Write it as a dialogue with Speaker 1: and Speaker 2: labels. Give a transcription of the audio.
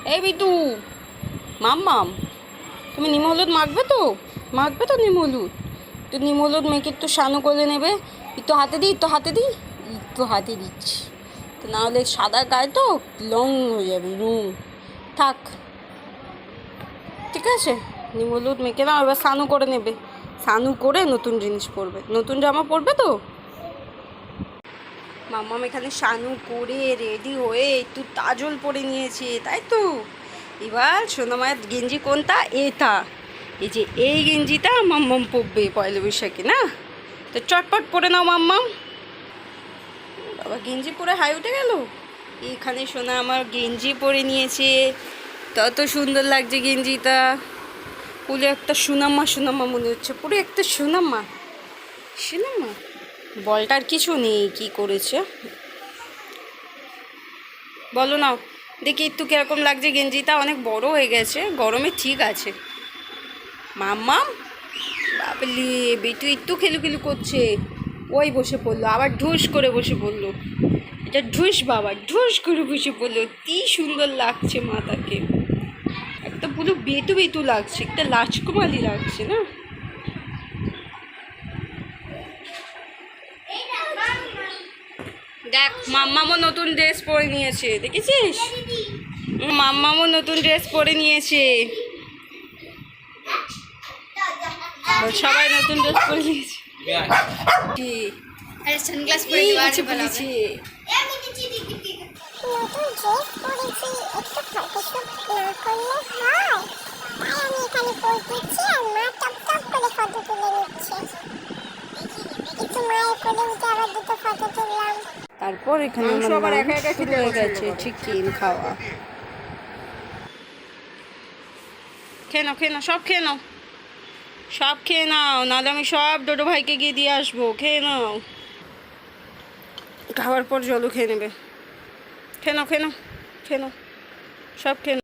Speaker 1: এই বিটু, মাম্মাম, তুমি নিম হলুদ মাখবে তো? মাখবে তো নিম হলুদ? তো নিম হলুদ মেখে একটু স্নান করে নেবে। একটু হাতে দিই, একটু হাতে দিই, একটু হাতে দিচ্ছি। তো নাহলে সাদা গায়ে তো লং হয়ে যাবে, রুম থাক। ঠিক আছে, নিম হলুদ মেখে নাও, এবার স্নান করে নেবে। স্নান করে নতুন জিনিস পরবে, নতুন জামা পরবে তো। মাম্মাম এখানে স্নান করে রেডি হয়ে একটু তাজল পরে নিয়েছে, তাই তো। এবার সোনামায়ের গেঞ্জি কোনটা? এটা। এই যে এই গেঞ্জিটা মাম্মাম পরবে পয়লা বৈশাখে, না? তো চটপট পরে নাও মাম্মাম। বাবা গেঞ্জি পরে হাই উঠে গেল। এখানে সোনা আমার গেঞ্জি পরে নিয়েছে, তত সুন্দর লাগছে গেঞ্জিটা। পুরো একটা সুনাম্মা সুনাম্মা মনে হচ্ছে, পুরো একটা সুনাম্মা সুনাম্মা। বলটার কিছু নেই, কি করেছে বলো না। দেখি একটু কীরকম লাগছে গেঞ্জিটা, অনেক বড় হয়ে গেছে, গরমে ঠিক আছে। মাম্মাম, বাবলি বেটু একটু খেলু করছে। ওই বসে পড়লো, আবার ঢুস করে বসে পড়লো। এটা ঢুস বাবা, ঢুস করে বসে পড়লো। কি সুন্দর লাগছে মাতাকে, একটা পুরো বেটু বেটু লাগছে, একটা লাচকুমালি লাগছে না? দেখ মাম্মামও নতুন ড্রেস পরে নিয়েছে, দেখেছিস? মাম্মামও নতুন ড্রেস পরে নিয়েছে, সবাই নতুন ড্রেস পরে নিয়েছে। সানগ্লাস পরে দিয়েছে বলেছে।
Speaker 2: নতুন ড্রেস পরেছি, একটু ফটোশুট না করলে হয়? তাই আমি এখানে পোজ দিচ্ছি আর মা টপ টপ করে ফটো তুলে নিচ্ছে। একটু মায়ের কোলে উঠে আবার দুটো ফটো তুললাম।
Speaker 1: তারপর এখানে আমার একা একা শুরু হয়ে গেছে চিকেন খাওয়া। খেয়ে নাও, খেয়ে নাও, সব খেয়ে নাও, সব খেয়ে নাও, নাহলে আমি সব ডোডো ভাইকে গিয়ে দিয়ে আসবো। খেয়ে নাও, খাওয়ার পর জলও খেয়ে নেবে। খেয়ে নাও, খেয়ে নাও, খেয়ে নাও, সব খেয়ে নাও।